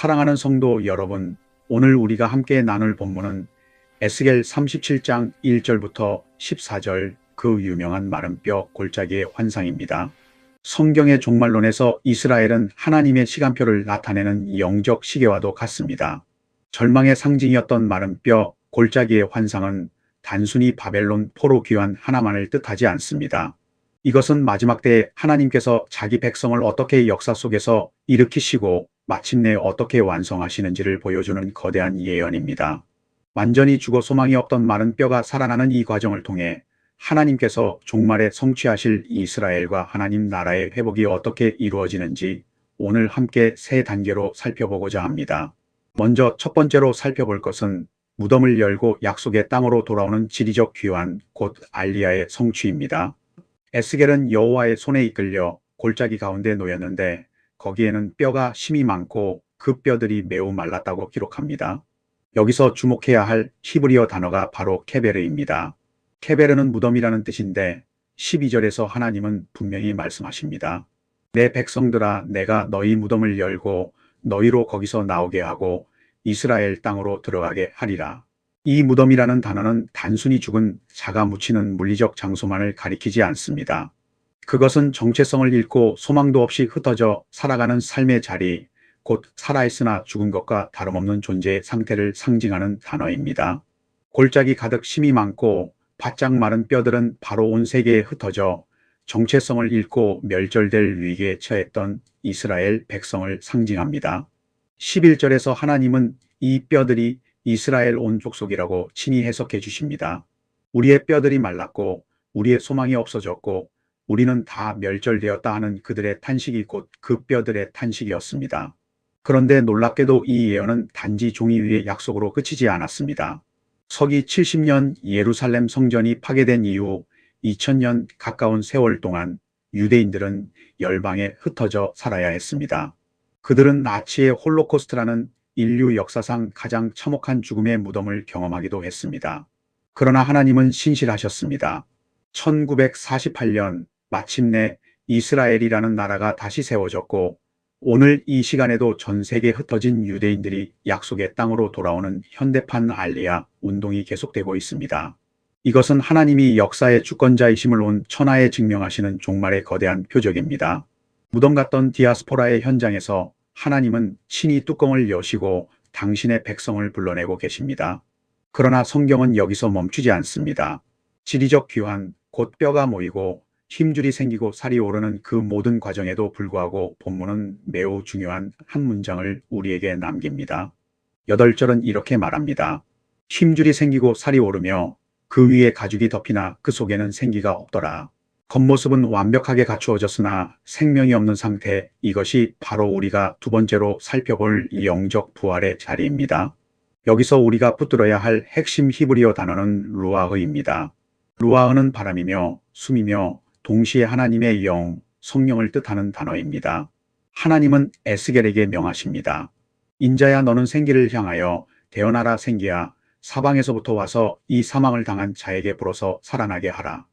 사랑하는 성도 여러분, 오늘 우리가 함께 나눌 본문은 에스겔 37장 1절부터 14절, 그 유명한 마른 뼈 골짜기의 환상입니다. 성경의 종말론에서 이스라엘은 하나님의 시간표를 나타내는 영적 시계와도 같습니다. 절망의 상징이었던 마른 뼈 골짜기의 환상은 단순히 바벨론 포로 귀환 하나만을 뜻하지 않습니다. 이것은 마지막 때에 하나님께서 자기 백성을 어떻게 역사 속에서 일으키시고 마침내 어떻게 완성하시는지를 보여주는 거대한 예언입니다. 완전히 죽어 소망이 없던 마른 뼈가 살아나는 이 과정을 통해 하나님께서 종말에 성취하실 이스라엘과 하나님 나라의 회복이 어떻게 이루어지는지 오늘 함께 세 단계로 살펴보고자 합니다. 먼저 첫 번째로 살펴볼 것은 무덤을 열고 약속의 땅으로 돌아오는 지리적 귀환, 곧 알리야의 성취입니다. 에스겔은 여호와의 손에 이끌려 골짜기 가운데 놓였는데 거기에는 뼈가 심이 많고 그 뼈들이 매우 말랐다고 기록합니다. 여기서 주목해야 할 히브리어 단어가 바로 케베르입니다. 케베르는 무덤이라는 뜻인데 12절에서 하나님은 분명히 말씀하십니다. 내 백성들아, 내가 너희 무덤을 열고 너희로 거기서 나오게 하고 이스라엘 땅으로 들어가게 하리라. 이 무덤이라는 단어는 단순히 죽은 자가 묻히는 물리적 장소만을 가리키지 않습니다. 그것은 정체성을 잃고 소망도 없이 흩어져 살아가는 삶의 자리, 곧 살아있으나 죽은 것과 다름없는 존재의 상태를 상징하는 단어입니다. 골짜기 가득 심이 많고 바짝 마른 뼈들은 바로 온 세계에 흩어져 정체성을 잃고 멸절될 위기에 처했던 이스라엘 백성을 상징합니다. 11절에서 하나님은 이 뼈들이 이스라엘 온 족속이라고 친히 해석해 주십니다. 우리의 뼈들이 말랐고 우리의 소망이 없어졌고 우리는 다 멸절되었다 하는 그들의 탄식이 곧 그 뼈들의 탄식이었습니다. 그런데 놀랍게도 이 예언은 단지 종이 위의 약속으로 그치지 않았습니다. 서기 70년 예루살렘 성전이 파괴된 이후 2000년 가까운 세월 동안 유대인들은 열방에 흩어져 살아야 했습니다. 그들은 나치의 홀로코스트라는 인류 역사상 가장 참혹한 죽음의 무덤을 경험하기도 했습니다. 그러나 하나님은 신실하셨습니다. 1948년 마침내 이스라엘이라는 나라가 다시 세워졌고 오늘 이 시간에도 전 세계에 흩어진 유대인들이 약속의 땅으로 돌아오는 현대판 알리야 운동이 계속되고 있습니다. 이것은 하나님이 역사의 주권자이심을 온 천하에 증명하시는 종말의 거대한 표적입니다. 무덤 같던 디아스포라의 현장에서 하나님은 친히 뚜껑을 여시고 당신의 백성을 불러내고 계십니다. 그러나 성경은 여기서 멈추지 않습니다. 지리적 귀환, 곧 뼈가 모이고 힘줄이 생기고 살이 오르는 그 모든 과정에도 불구하고 본문은 매우 중요한 한 문장을 우리에게 남깁니다. 8절은 이렇게 말합니다. 힘줄이 생기고 살이 오르며 그 위에 가죽이 덮이나 그 속에는 생기가 없더라. 겉모습은 완벽하게 갖추어졌으나 생명이 없는 상태, 이것이 바로 우리가 두 번째로 살펴볼 영적 부활의 자리입니다. 여기서 우리가 붙들어야 할 핵심 히브리어 단어는 루아흐입니다. 루아흐는 바람이며 숨이며 동시에 하나님의 영, 성령을 뜻하는 단어입니다. 하나님은 에스겔에게 명하십니다. 인자야, 너는 생기를 향하여 대언하라. 생기야, 사방에서부터 와서 이 사망을 당한 자에게 불어서 살아나게 하라.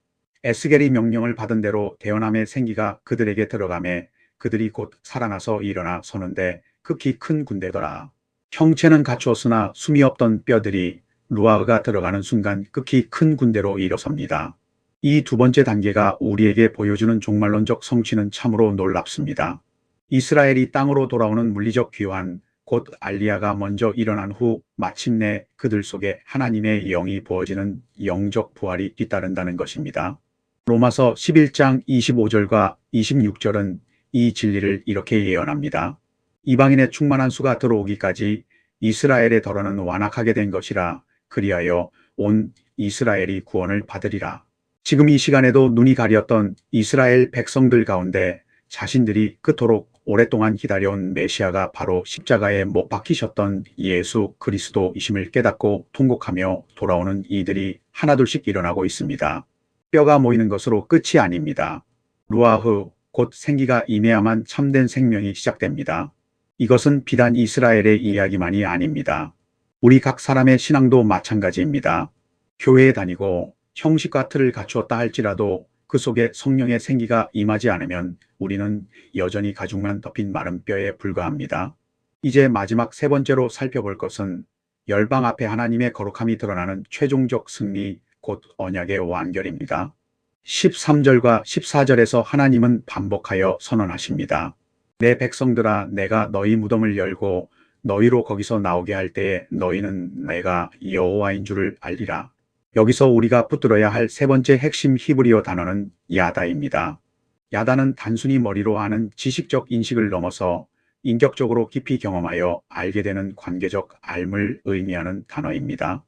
에스겔이 명령을 받은 대로 대언함의 생기가 그들에게 들어가매 그들이 곧 살아나서 일어나 서는데 극히 큰 군대더라. 형체는 갖추었으나 숨이 없던 뼈들이 루아흐가 들어가는 순간 극히 큰 군대로 일어섭니다. 이 두 번째 단계가 우리에게 보여주는 종말론적 성취는 참으로 놀랍습니다. 이스라엘이 땅으로 돌아오는 물리적 귀환, 곧 알리야가 먼저 일어난 후 마침내 그들 속에 하나님의 영이 부어지는 영적 부활이 뒤따른다는 것입니다. 로마서 11장 25절과 26절은 이 진리를 이렇게 예언합니다. 이방인의 충만한 수가 들어오기까지 이스라엘의 덜어는 완악하게 된 것이라. 그리하여 온 이스라엘이 구원을 받으리라. 지금 이 시간에도 눈이 가렸던 이스라엘 백성들 가운데 자신들이 그토록 오랫동안 기다려온 메시아가 바로 십자가에 못 박히셨던 예수 그리스도이심을 깨닫고 통곡하며 돌아오는 이들이 하나둘씩 일어나고 있습니다. 뼈가 모이는 것으로 끝이 아닙니다. 루아흐, 곧 생기가 임해야만 참된 생명이 시작됩니다. 이것은 비단 이스라엘의 이야기만이 아닙니다. 우리 각 사람의 신앙도 마찬가지입니다. 교회에 다니고 형식과 틀을 갖추었다 할지라도 그 속에 성령의 생기가 임하지 않으면 우리는 여전히 가죽만 덮인 마른 뼈에 불과합니다. 이제 마지막 세 번째로 살펴볼 것은 열방 앞에 하나님의 거룩함이 드러나는 최종적 승리, 곧 언약의 완결입니다. 13절과 14절에서 하나님은 반복하여 선언하십니다. 내 백성들아, 내가 너희 무덤을 열고 너희로 거기서 나오게 할 때에 너희는 내가 여호와인 줄을 알리라. 여기서 우리가 붙들어야 할 세 번째 핵심 히브리어 단어는 야다입니다. 야다는 단순히 머리로 아는 지식적 인식을 넘어서 인격적으로 깊이 경험하여 알게 되는 관계적 알을 의미하는 단어입니다.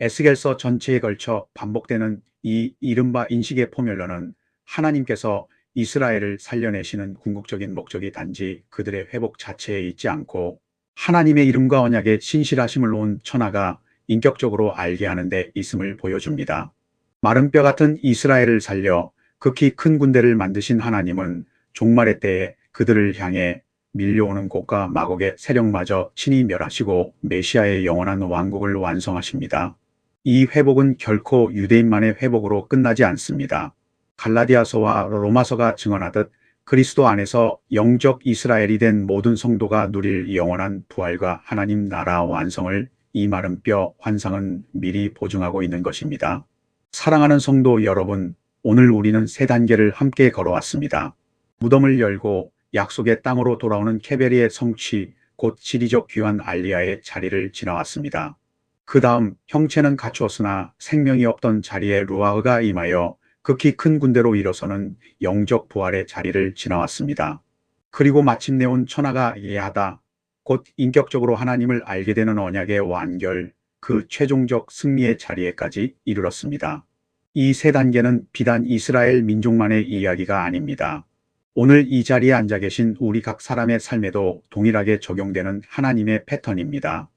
에스겔서 전체에 걸쳐 반복되는 이 이른바 인식의 포뮬러는 하나님께서 이스라엘을 살려내시는 궁극적인 목적이 단지 그들의 회복 자체에 있지 않고 하나님의 이름과 언약의 신실하심을 놓은 천하가 인격적으로 알게 하는 데 있음을 보여줍니다. 마른 뼈 같은 이스라엘을 살려 극히 큰 군대를 만드신 하나님은 종말의 때에 그들을 향해 밀려오는 곡과 마곡의 세력마저 친히 멸하시고 메시아의 영원한 왕국을 완성하십니다. 이 회복은 결코 유대인만의 회복으로 끝나지 않습니다. 갈라디아서와 로마서가 증언하듯 그리스도 안에서 영적 이스라엘이 된 모든 성도가 누릴 영원한 부활과 하나님 나라 완성을 이 마른 뼈 환상은 미리 보증하고 있는 것입니다. 사랑하는 성도 여러분, 오늘 우리는 세 단계를 함께 걸어왔습니다. 무덤을 열고 약속의 땅으로 돌아오는 케베리의 성취, 곧 지리적 귀환 알리아의 자리를 지나왔습니다. 그 다음 형체는 갖추었으나 생명이 없던 자리에 루아흐가 임하여 극히 큰 군대로 일어서는 영적 부활의 자리를 지나왔습니다. 그리고 마침내 온 천하가 야다, 곧 인격적으로 하나님을 알게 되는 언약의 완결, 그 최종적 승리의 자리에까지 이르렀습니다. 이 세 단계는 비단 이스라엘 민족만의 이야기가 아닙니다. 오늘 이 자리에 앉아 계신 우리 각 사람의 삶에도 동일하게 적용되는 하나님의 패턴입니다.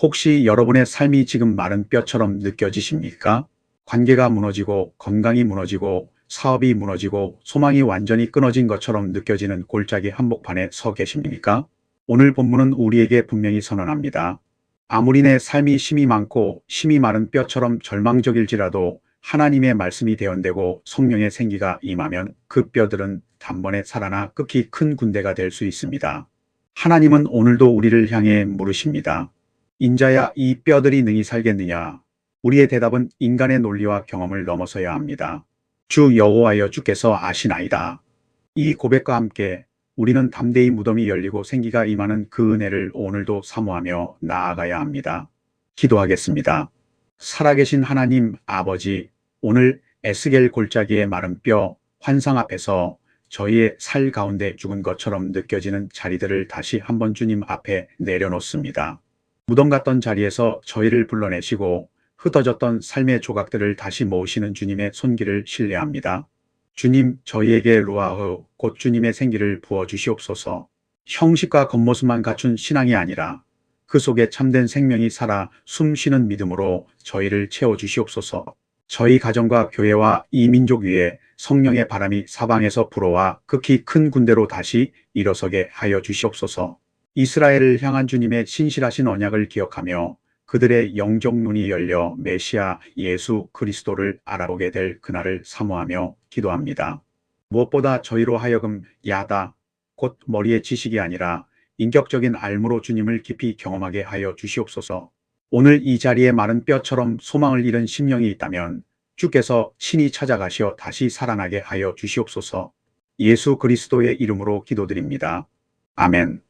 혹시 여러분의 삶이 지금 마른 뼈처럼 느껴지십니까? 관계가 무너지고 건강이 무너지고 사업이 무너지고 소망이 완전히 끊어진 것처럼 느껴지는 골짜기 한복판에 서 계십니까? 오늘 본문은 우리에게 분명히 선언합니다. 아무리 내 삶이 심이 많고 심이 마른 뼈처럼 절망적일지라도 하나님의 말씀이 대언되고 성령의 생기가 임하면 그 뼈들은 단번에 살아나 극히 큰 군대가 될 수 있습니다. 하나님은 오늘도 우리를 향해 물으십니다. 인자야, 이 뼈들이 능히 살겠느냐? 우리의 대답은 인간의 논리와 경험을 넘어서야 합니다. 주 여호와여, 주께서 아시나이다. 이 고백과 함께 우리는 담대히 무덤이 열리고 생기가 임하는 그 은혜를 오늘도 사모하며 나아가야 합니다. 기도하겠습니다. 살아계신 하나님 아버지, 오늘 에스겔 골짜기의 마른 뼈 환상 앞에서 저희의 살 가운데 죽은 것처럼 느껴지는 자리들을 다시 한번 주님 앞에 내려놓습니다. 무덤 같던 자리에서 저희를 불러내시고 흩어졌던 삶의 조각들을 다시 모으시는 주님의 손길을 신뢰합니다. 주님, 저희에게 루아흐, 곧 주님의 생기를 부어주시옵소서. 형식과 겉모습만 갖춘 신앙이 아니라 그 속에 참된 생명이 살아 숨쉬는 믿음으로 저희를 채워주시옵소서. 저희 가정과 교회와 이 민족 위에 성령의 바람이 사방에서 불어와 극히 큰 군대로 다시 일어서게 하여 주시옵소서. 이스라엘을 향한 주님의 신실하신 언약을 기억하며 그들의 영적 눈이 열려 메시아 예수 그리스도를 알아보게 될 그날을 사모하며 기도합니다. 무엇보다 저희로 하여금 야다, 곧 머리의 지식이 아니라 인격적인 알므로 주님을 깊이 경험하게 하여 주시옵소서. 오늘 이 자리에 마른 뼈처럼 소망을 잃은 심령이 있다면 주께서 친히 찾아가시어 다시 살아나게 하여 주시옵소서. 예수 그리스도의 이름으로 기도드립니다. 아멘.